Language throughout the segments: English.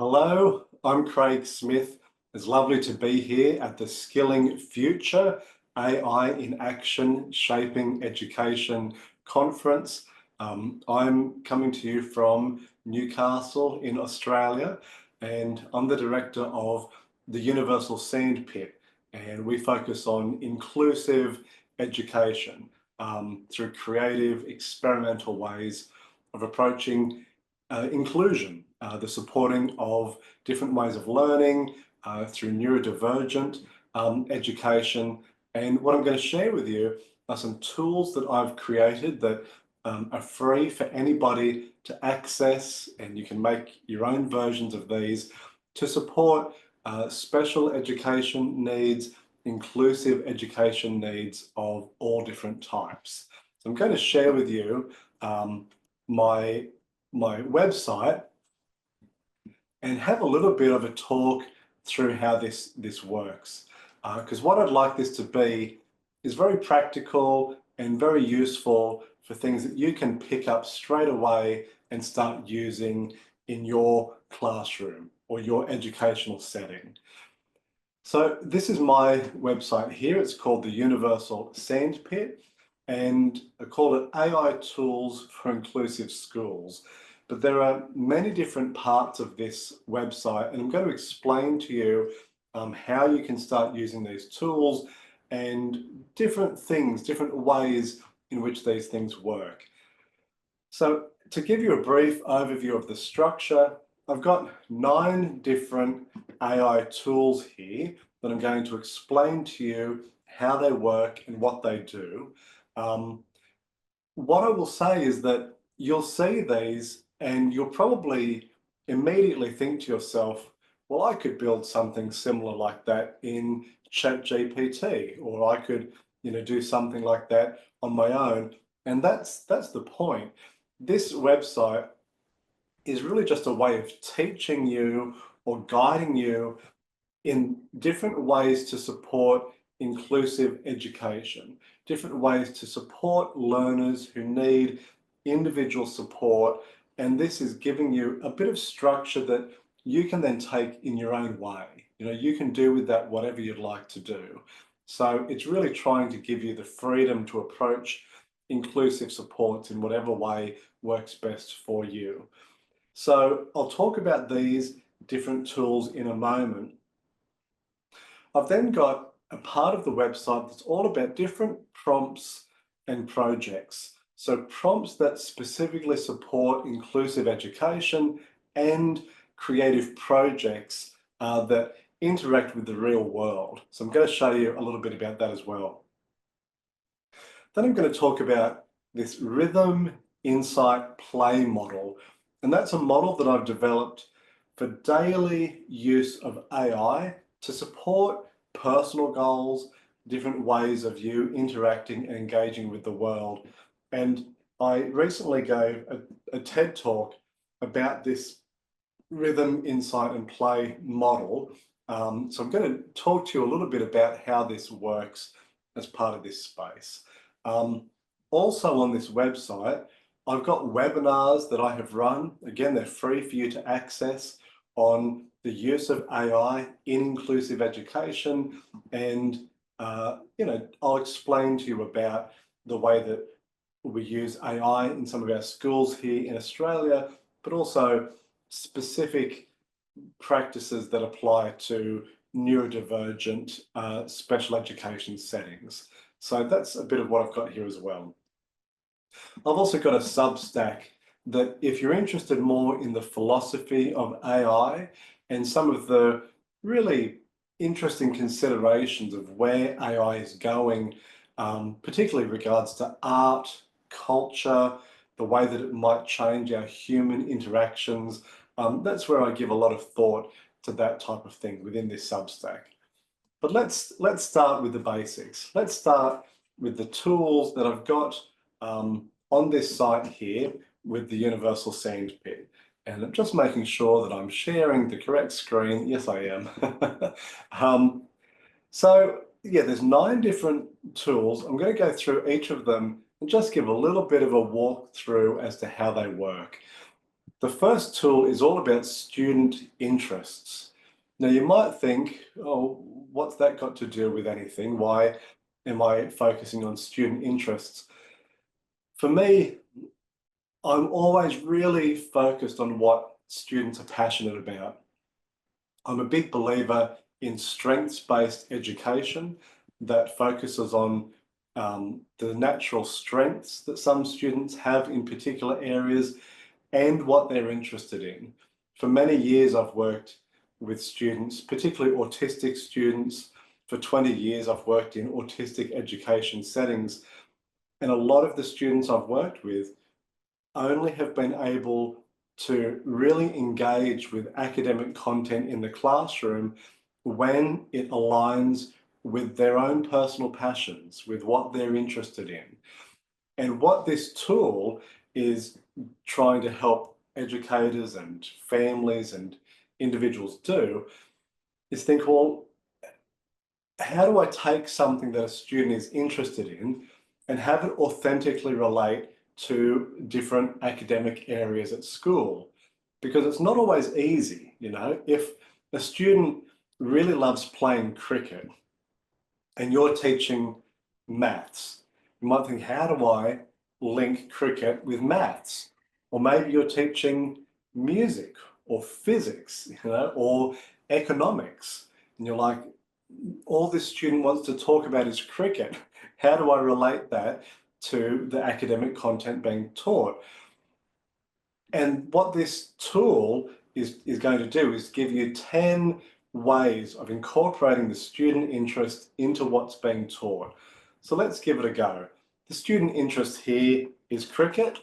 Hello, I'm Craig Smith. It's lovely to be here at the Skilling Future AI in Action Shaping Education Conference. I'm coming to you from Newcastle in Australia, and I'm the director of the Universal Sandpit, and we focus on inclusive education through creative, experimental ways of approaching inclusion, the supporting of different ways of learning through neurodivergent education. And what I'm going to share with you are some tools that I've created that are free for anybody to access, and you can make your own versions of these to support special education needs, inclusive education needs of all different types. So I'm going to share with you my website and have a little bit of a talk through how this works. Because what I'd like this to be is very practical and very useful for things that you can pick up straight away and start using in your classroom or your educational setting. So this is my website here. It's called the Universal Sandpit, and I call it AI Tools for Inclusive Schools. But there are many different parts of this website, and I'm going to explain to you how you can start using these tools and different things, different ways in which these things work. So to give you a brief overview of the structure, I've got 9 different AI tools here that I'm going to explain to you how they work and what they do. What I will say is that you'll see these and you'll probably immediately think to yourself, well, I could build something similar like that in ChatGPT, or I could, do something like that on my own. And that's the point. This website is really just a way of teaching you or guiding you in different ways to support inclusive education, different ways to support learners who need individual support. And this is giving you a bit of structure that you can then take in your own way. You can do with that whatever you'd like to do. So it's really trying to give you the freedom to approach inclusive supports in whatever way works best for you. So I'll talk about these different tools in a moment. I've then got a part of the website that's all about different prompts and projects. So prompts that specifically support inclusive education and creative projects that interact with the real world. So I'm going to show you a little bit about that as well. Then I'm going to talk about this rhythm, insight, play model. And that's a model that I've developed for daily use of AI to support personal goals, different ways of you interacting and engaging with the world. And I recently gave a TED talk about this rhythm, insight, and play model. So I'm going to talk to you a little bit about how this works as part of this space. Also on this website, I've got webinars that I have run. Again, they're free for you to access on the use of AI in inclusive education. And, I'll explain to you about the way that we use AI in some of our schools here in Australia, but also specific practices that apply to neurodivergent special education settings. So that's a bit of what I've got here as well. I've also got a Substack that if you're interested more in the philosophy of AI and some of the really interesting considerations of where AI is going, particularly regards to art, culture, the way that it might change our human interactions, that's where I give a lot of thought to that type of thing within this Substack. But let's start with the basics. Let's start with the tools that I've got on this site here with the Universal Sandpit. And I'm just making sure that I'm sharing the correct screen. Yes, I am. So yeah, there's 9 different tools. I'm going to go through each of them and just give a little bit of a walkthrough as to how they work. The first tool is all about student interests. Now you might think, oh, what's that got to do with anything? Why am I focusing on student interests? For me, I'm always really focused on what students are passionate about. I'm a big believer in strengths-based education that focuses on the natural strengths that some students have in particular areas and what they're interested in. For many years, I've worked with students, particularly autistic students. For 20 years, I've worked in autistic education settings, and a lot of the students I've worked with only have been able to really engage with academic content in the classroom when it aligns with their own personal passions, with what they're interested in. And what this tool is trying to help educators and families and individuals do is think, well, how do I take something that a student is interested in and have it authentically relate to different academic areas at school? Because it's not always easy, you know. If a student really loves playing cricket and you're teaching maths, you might think, how do I link cricket with maths? Or maybe you're teaching music or physics, you know, or economics. And you're like, all this student wants to talk about is cricket. How do I relate that to the academic content being taught? And what this tool is going to do is give you 10 ways of incorporating the student interest into what's being taught. So let's give it a go. The student interest here is cricket.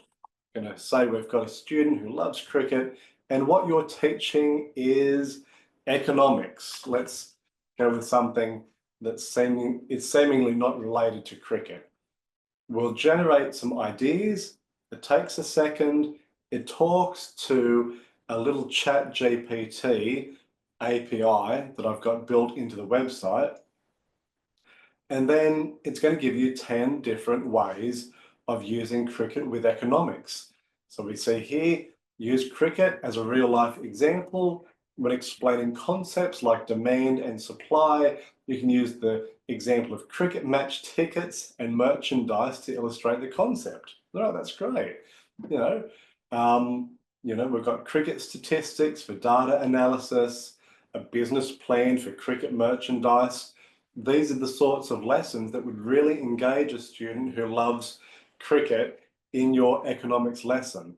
I'm going to say we've got a student who loves cricket, and what you're teaching is economics. Let's go with something that's seemingly not related to cricket. We'll generate some ideas. It takes a second. It talks to a little chat GPT API that I've got built into the website. And then it's going to give you 10 different ways of using cricket with economics. So we see here, use cricket as a real life example. When explaining concepts like demand and supply, you can use the example of cricket match tickets and merchandise to illustrate the concept. Oh, that's great. You know, we've got cricket statistics for data analysis, a business plan for cricket merchandise. These are the sorts of lessons that would really engage a student who loves cricket in your economics lesson.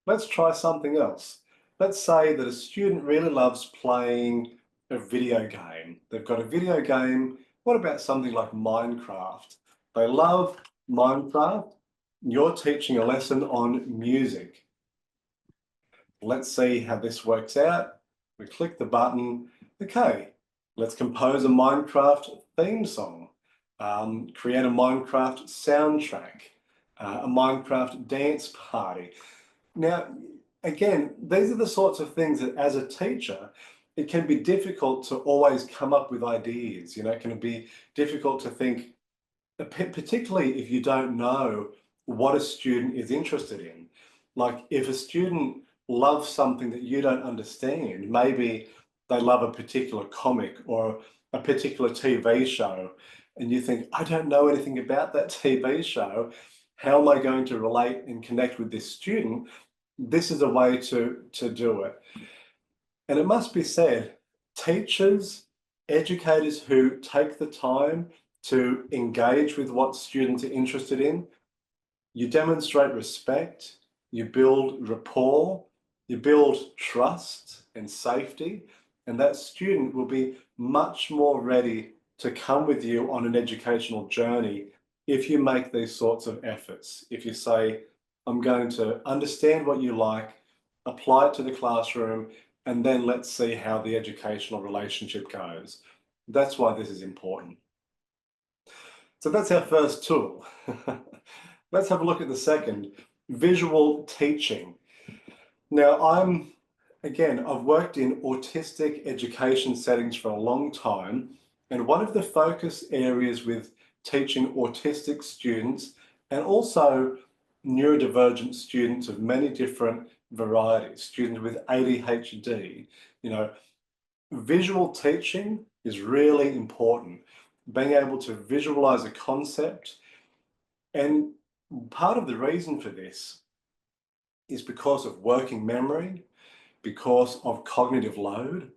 Let's try something else. Let's say that a student really loves playing a video game. They've got a video game. What about something like Minecraft? They love Minecraft. You're teaching a lesson on music. Let's see how this works out. We click the button. Okay, let's compose a Minecraft theme song, create a Minecraft soundtrack, a Minecraft dance party. Now, again, these are the sorts of things that as a teacher, it can be difficult to always come up with ideas. You know, it can be difficult to think, particularly if you don't know what a student is interested in. Like if a student loves something that you don't understand, maybe they love a particular comic or a particular TV show, and you think, I don't know anything about that TV show. How am I going to relate and connect with this student? This is a way to do it. And it must be said, teachers, educators who take the time to engage with what students are interested in, you demonstrate respect, you build rapport, you build trust and safety, and that student will be much more ready to come with you on an educational journey if you make these sorts of efforts. If you say, I'm going to understand what you like, apply it to the classroom, and then let's see how the educational relationship goes. That's why this is important. So that's our first tool. Let's have a look at the second, visual teaching. Now, I've worked in autistic education settings for a long time, and one of the focus areas with teaching autistic students and also neurodivergent students of many different varieties, students with ADHD, you know, visual teaching is really important. Being able to visualize a concept. And part of the reason for this is because of working memory, because of cognitive load,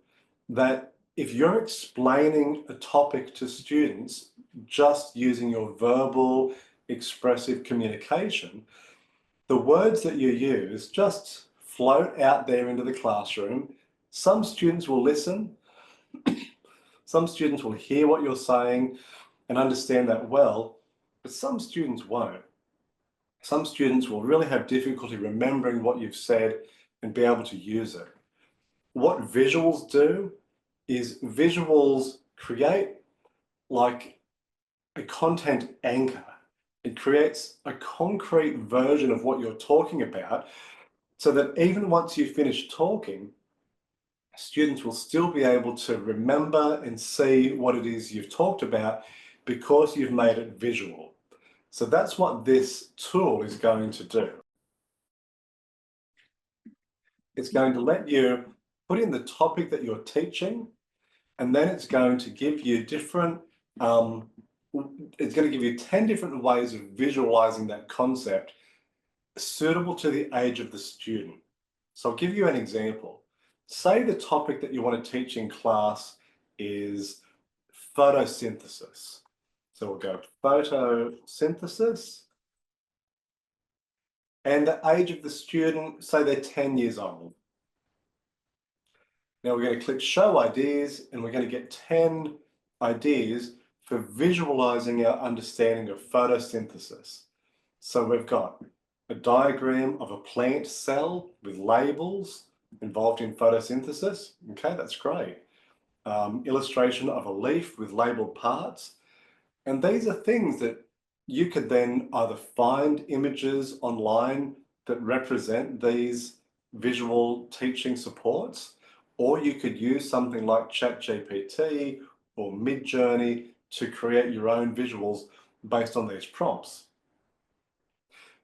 that if you're explaining a topic to students just using your verbal, expressive communication, the words that you use just float out there into the classroom. Some students will listen, some students will hear what you're saying and understand that well, but some students won't. Some students will really have difficulty remembering what you've said and be able to use it. What visuals do is visuals create like a content anchor. It creates a concrete version of what you're talking about so that even once you finish talking, students will still be able to remember and see what it is you've talked about because you've made it visual. So that's what this tool is going to do. It's going to let you put in the topic that you're teaching, and then it's going to give you different, it's going to give you 10 different ways of visualizing that concept suitable to the age of the student. So I'll give you an example. Say the topic that you want to teach in class is photosynthesis. So we'll go photosynthesis. And the age of the student, say they're 10 years old. Now we're going to click Show Ideas, and we're going to get 10 ideas for visualizing our understanding of photosynthesis. So we've got a diagram of a plant cell with labels involved in photosynthesis. Okay, that's great. Illustration of a leaf with labeled parts. And these are things that you could then either find images online that represent these visual teaching supports, or you could use something like ChatGPT or Midjourney to create your own visuals based on these prompts.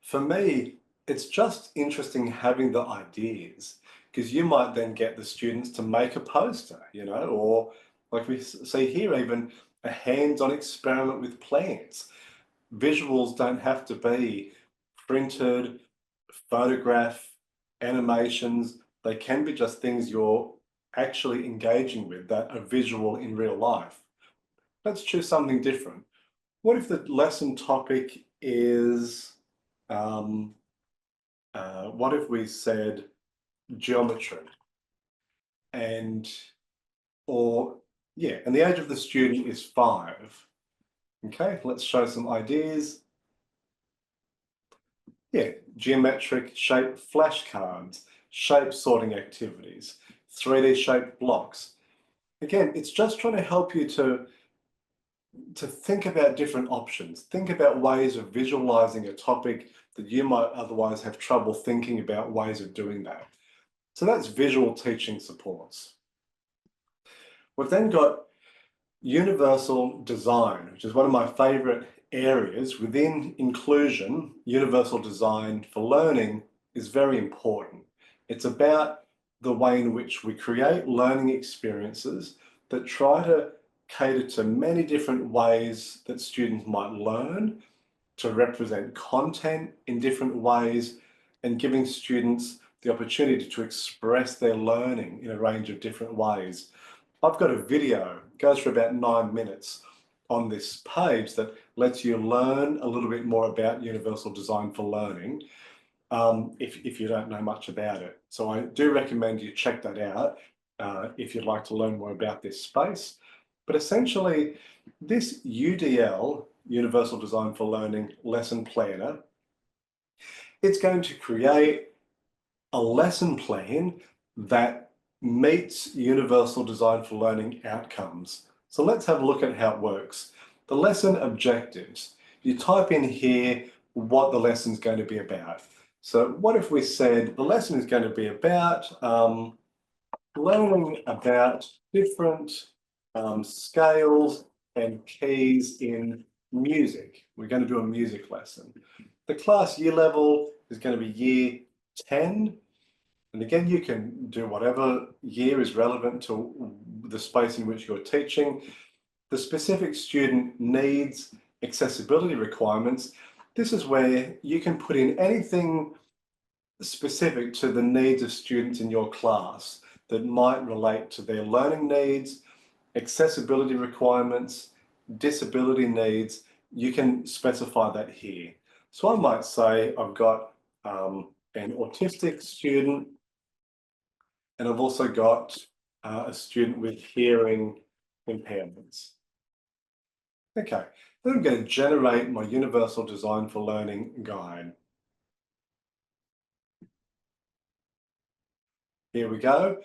For me, it's just interesting having the ideas, because you might then get the students to make a poster, or like we see here, even a hands-on experiment with plants. Visuals don't have to be printed, photograph, animations. They can be just things you're actually engaging with that are visual in real life. Let's choose something different. What if the lesson topic is, what if we said geometry? And the age of the student is 5. Okay, let's show some ideas. Yeah, geometric shape flashcards, shape sorting activities, 3D shaped blocks. Again, it's just trying to help you to think about different options, think about ways of visualizing a topic that you might otherwise have trouble thinking about ways of doing that. So that's visual teaching supports. We've then got universal design, which is one of my favorite areas. Within inclusion, universal design for learning is very important. It's about the way in which we create learning experiences that try to cater to many different ways that students might learn, to represent content in different ways, and giving students the opportunity to express their learning in a range of different ways. I've got a video, it goes for about 9 minutes on this page that lets you learn a little bit more about universal design for learning, if you don't know much about it. So I do recommend you check that out if you'd like to learn more about this space. But essentially, this UDL, Universal Design for Learning lesson planner, it's going to create a lesson plan that meets Universal Design for Learning outcomes. So let's have a look at how it works. The lesson objectives. You type in here what the lesson is going to be about. So what if we said the lesson is going to be about learning about different scales and keys in music. We're going to do a music lesson. The class year level is going to be year 10. And again, you can do whatever year is relevant to the space in which you're teaching. The specific student needs, accessibility requirements. This is where you can put in anything specific to the needs of students in your class that might relate to their learning needs, accessibility requirements, disability needs. You can specify that here. So I might say I've got an autistic student, and I've also got a student with hearing impairments. Okay, then I'm going to generate my Universal Design for Learning guide. Here we go.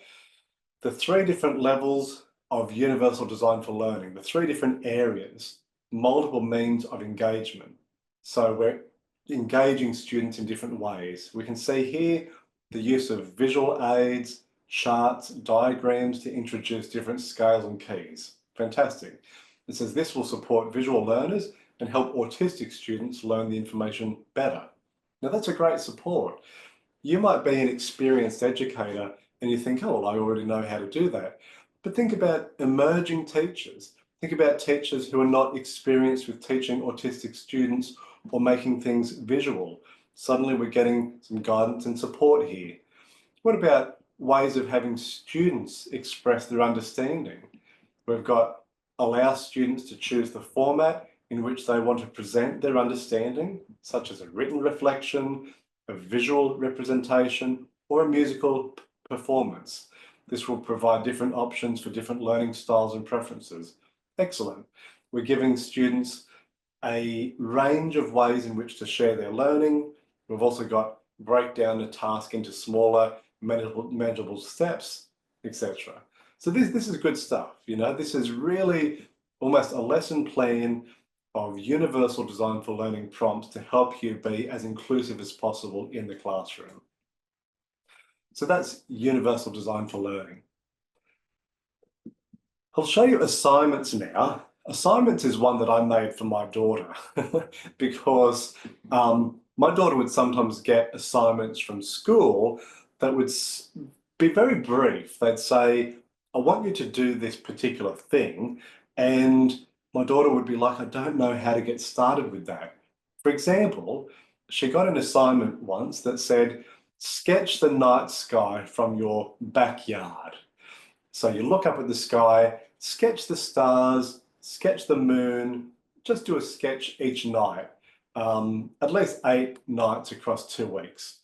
The 3 different levels of Universal Design for Learning, the 3 different areas, multiple means of engagement. So we're engaging students in different ways. We can see here the use of visual aids, charts, diagrams to introduce different scales and keys. Fantastic. It says this will support visual learners and help autistic students learn the information better. Now that's a great support. You might be an experienced educator and you think, oh, well, I already know how to do that. But think about emerging teachers. Think about teachers who are not experienced with teaching autistic students or making things visual. Suddenly we're getting some guidance and support here. What about ways of having students express their understanding? We've got allow students to choose the format in which they want to present their understanding, such as a written reflection, a visual representation, or a musical performance. This will provide different options for different learning styles and preferences. Excellent. We're giving students a range of ways in which to share their learning. We've also got break down the task into smaller, manageable steps, etc. So this is good stuff. You know, this is really almost a lesson plan of universal design for learning prompts to help you be as inclusive as possible in the classroom. So that's universal design for learning. I'll show you assignments now. Assignments is one that I made for my daughter because my daughter would sometimes get assignments from school that would be very brief. They'd say, I want you to do this particular thing. And my daughter would be like, I don't know how to get started with that. For example, she got an assignment once that said, sketch the night sky from your backyard. So you look up at the sky, sketch the stars, sketch the moon, just do a sketch each night, at least 8 nights across 2 weeks.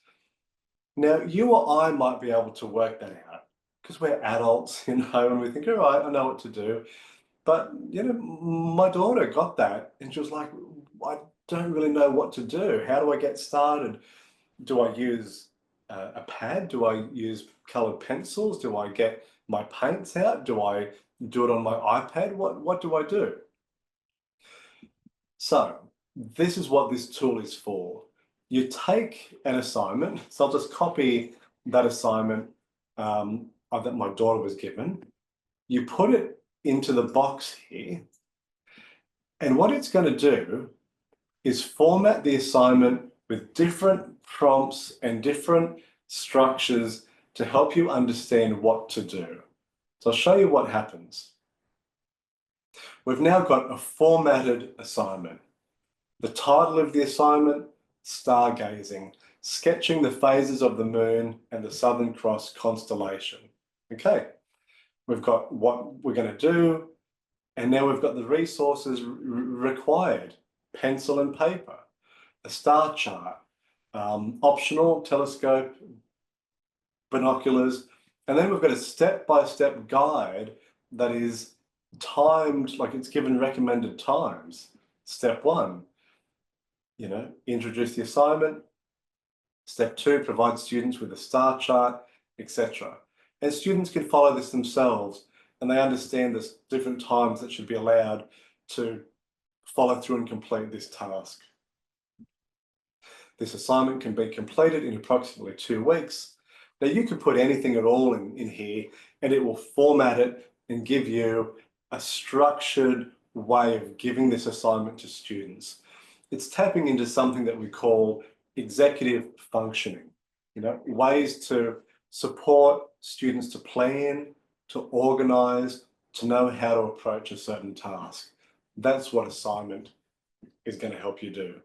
Now, you or I might be able to work that out because we're adults, you know, and we think, all right, I know what to do. But, you know, my daughter got that and she was like, I don't really know what to do. How do I get started? Do I use a pad? Do I use colored pencils? Do I get my paints out? Do I do it on my iPad? What do I do? So this is what this tool is for. You take an assignment. So I'll just copy that assignment that my daughter was given. You put it into the box here. And what it's going to do is format the assignment with different prompts and different structures to help you understand what to do. So I'll show you what happens. We've now got a formatted assignment. The title of the assignment, Stargazing, sketching the phases of the moon and the Southern Cross constellation. Okay, we've got what we're going to do, and now we've got the resources required, pencil and paper, a star chart, optional telescope, binoculars, and then we've got a step-by-step guide that is timed, like it's given recommended times. Step 1, you know, introduce the assignment. Step 2, provide students with a star chart, etc. And students can follow this themselves, and they understand there's different times that should be allowed to follow through and complete this task. This assignment can be completed in approximately 2 weeks. Now you can put anything at all in here and it will format it and give you a structured way of giving this assignment to students. It's tapping into something that we call executive functioning, you know, ways to support students to plan, to organize, to know how to approach a certain task. That's what assignment is going to help you do.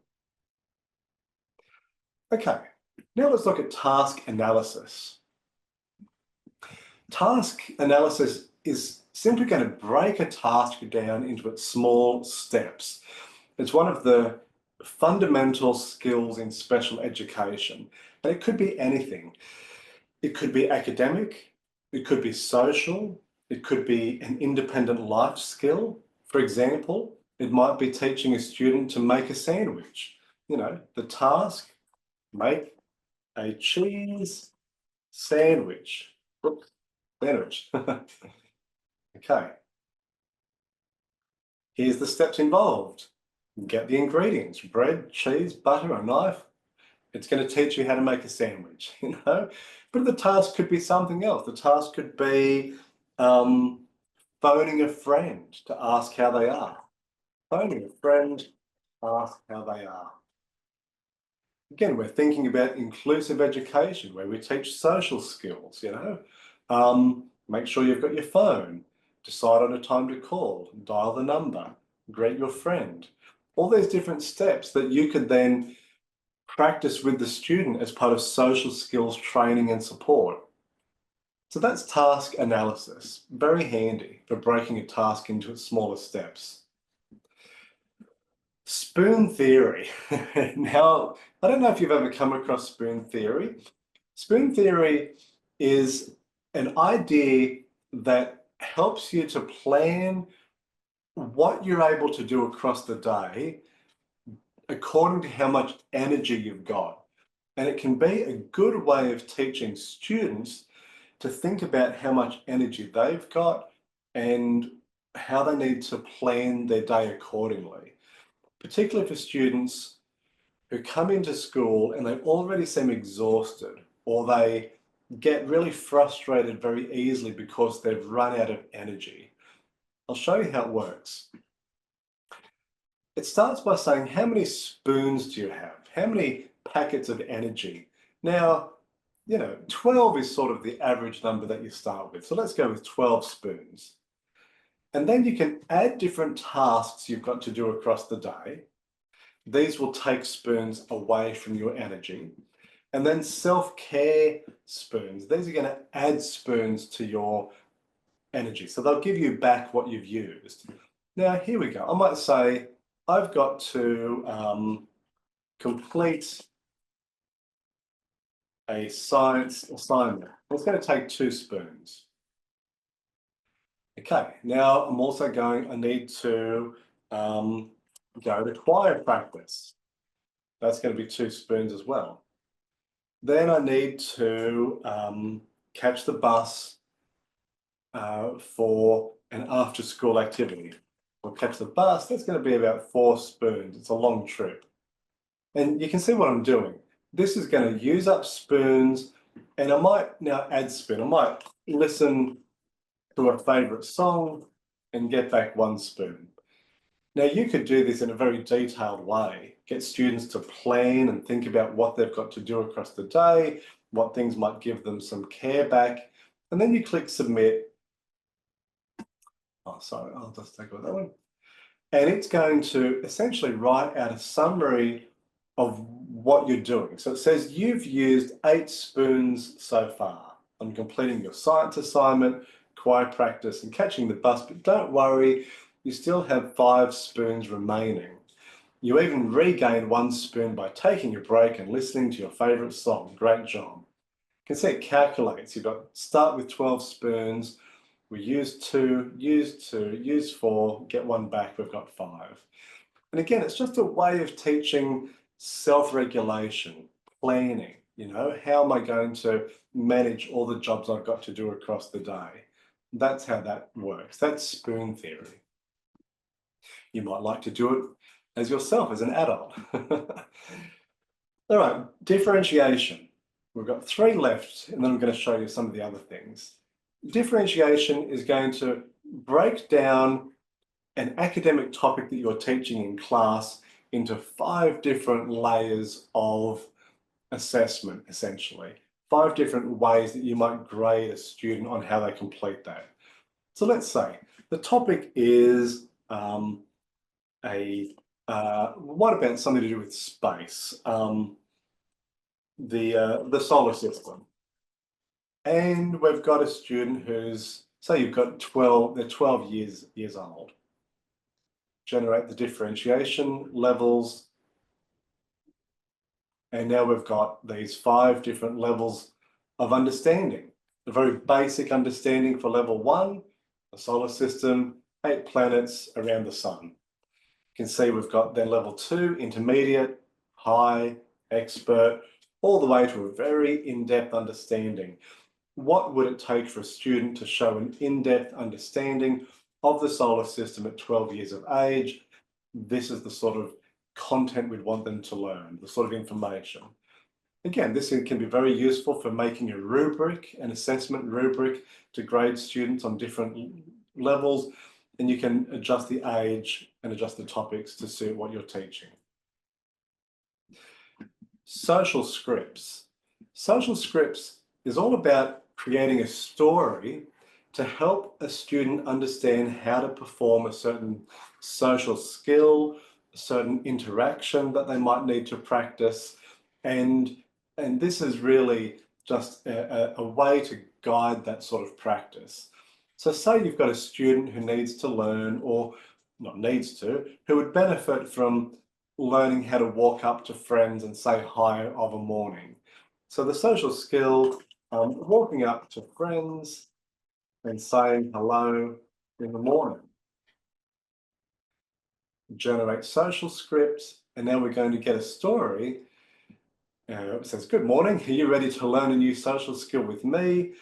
Okay, now let's look at task analysis. Task analysis is simply going to break a task down into its small steps. It's one of the fundamental skills in special education, and it could be anything. It could be academic, it could be social, it could be an independent life skill. For example, it might be teaching a student to make a sandwich. You know, the task, make a cheese sandwich. Oops, sandwich. Okay, here's the steps involved. Get the ingredients, bread, cheese, butter, a knife. It's going to teach you how to make a sandwich, you know? But the task could be something else. The task could be phoning a friend to ask how they are. Phoning a friend, ask how they are. Again, we're thinking about inclusive education where we teach social skills, you know? Make sure you've got your phone, decide on a time to call, dial the number, greet your friend. All these different steps that you could then practice with the student as part of social skills training and support. So that's task analysis, very handy for breaking a task into its smaller steps. Spoon theory. Now, I don't know if you've ever come across spoon theory. Spoon theory is an idea that helps you to plan what you're able to do across the day according to how much energy you've got. And it can be a good way of teaching students to think about how much energy they've got and how they need to plan their day accordingly, particularly for students who come into school and they already seem exhausted or they get really frustrated very easily because they've run out of energy. I'll show you how it works. It starts by saying, how many spoons do you have? How many packets of energy? Now, you know, 12 is sort of the average number that you start with. So let's go with 12 spoons. And then you can add different tasks you've got to do across the day. These will take spoons away from your energy. And then self-care spoons. These are going to add spoons to your energy. So they'll give you back what you've used. Now, here we go. I might say, I've got to complete a science assignment. It's going to take 2 spoons. Okay, now I'm also I need to go to choir practice. That's going to be 2 spoons as well. Then I need to catch the bus for an after-school activity. I'll catch the bus, that's going to be about 4 spoons. It's a long trip. And you can see what I'm doing. This is going to use up spoons, and I might now add spoon. I might listen to a favourite song and get back 1 spoon. Now you could do this in a very detailed way, get students to plan and think about what they've got to do across the day, what things might give them some care back, and then you click submit. Oh, sorry, I'll just take away that one. And it's going to essentially write out a summary of what you're doing. So it says you've used 8 spoons so far on completing your science assignment, choir practice, and catching the bus, but don't worry, you still have 5 spoons remaining. You even regained 1 spoon by taking a break and listening to your favourite song. Great job. You can see it calculates. You've got start with 12 spoons. We use 2, use 2, use 4, get 1 back, we've got 5. And again, it's just a way of teaching self-regulation, planning, you know, how am I going to manage all the jobs I've got to do across the day? That's how that works. That's spoon theory. You might like to do it as yourself, as an adult. All right, differentiation. We've got 3 left, and then I'm going to show you some of the other things. Differentiation is going to break down an academic topic that you're teaching in class into 5 different layers of assessment, essentially. 5 different ways that you might grade a student on how they complete that. So let's say the topic is what about something to do with space, the solar system, and we've got a student who's, say you've got 12, they're 12 years old. Generate the differentiation levels, and now we've got these 5 different levels of understanding. A very basic understanding for level 1, the solar system, 8 planets around the sun. You can see we've got then level 2, intermediate, high, expert, all the way to a very in-depth understanding. What would it take for a student to show an in-depth understanding of the solar system at 12 years of age? This is the sort of content we'd want them to learn, the sort of information. Again, this can be very useful for making a rubric, an assessment rubric to grade students on different levels, and you can adjust the age and adjust the topics to suit what you're teaching. Social scripts. Social scripts is all about creating a story to help a student understand how to perform a certain social skill, a certain interaction that they might need to practice. And this is really just a way to guide that sort of practice. So say you've got a student who needs to learn, or not needs to, who would benefit from learning how to walk up to friends and say hi of a morning. So the social skill, walking up to friends and saying hello in the morning. Generate social scripts, and now we're going to get a story. It says, good morning, are you ready to learn a new social skill with me?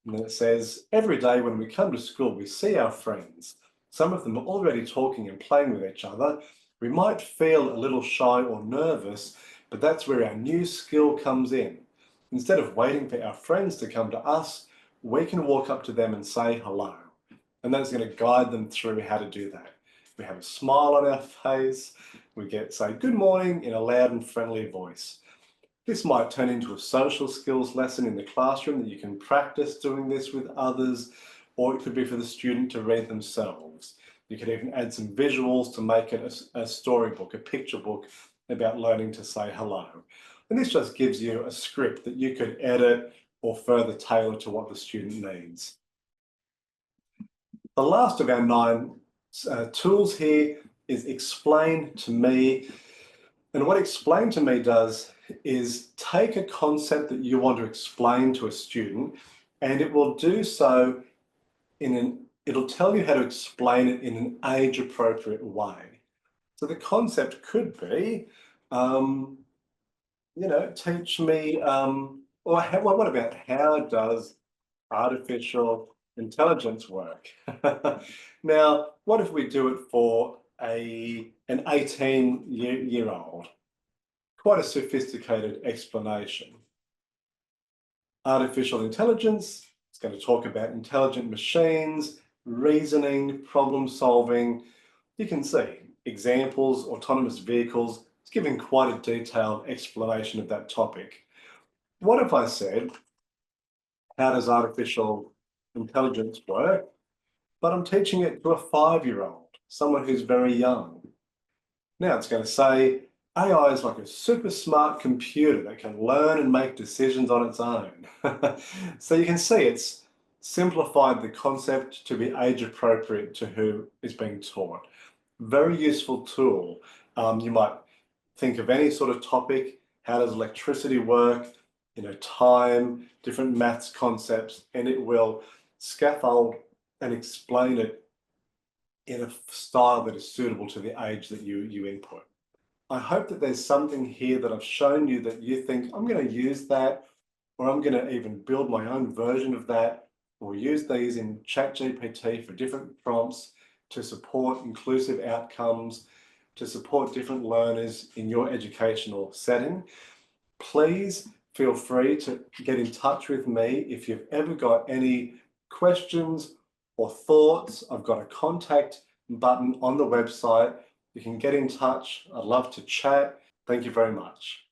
And then it says, every day when we come to school, we see our friends. Some of them are already talking and playing with each other. We might feel a little shy or nervous, but that's where our new skill comes in. Instead of waiting for our friends to come to us, we can walk up to them and say hello. And that's going to guide them through how to do that. We have a smile on our face. We say good morning in a loud and friendly voice. This might turn into a social skills lesson in the classroom that you can practice doing this with others, or it could be for the student to read themselves. You could even add some visuals to make it a storybook, a picture book about learning to say hello. And this just gives you a script that you could edit or further tailor to what the student needs. The last of our 9 tools here is explain to me. And what explain to me does is take a concept that you want to explain to a student, and it will do so it'll tell you how to explain it in an age-appropriate way. So the concept could be, teach me, what about how does artificial intelligence work? Now, what if we do it for an 18-year-old? Quite a sophisticated explanation. Artificial intelligence, it's going to talk about intelligent machines, reasoning, problem solving. You can see examples, autonomous vehicles. It's giving quite a detailed explanation of that topic. What if I said, how does artificial intelligence work? But I'm teaching it to a 5-year-old, someone who's very young. Now it's going to say, AI is like a super smart computer that can learn and make decisions on its own. So you can see it's simplified the concept to be age appropriate to who is being taught. Very useful tool. You might think of any sort of topic. How does electricity work? Time, different maths concepts, and it will scaffold and explain it in a style that is suitable to the age that you input. I hope that there's something here that I've shown you that you think, I'm going to use that, or I'm going to even build my own version of that, or use these in ChatGPT for different prompts to support inclusive outcomes, to support different learners in your educational setting. Please feel free to get in touch with me if you've ever got any questions or thoughts. I've got a contact button on the website. You can get in touch. I'd love to chat. Thank you very much.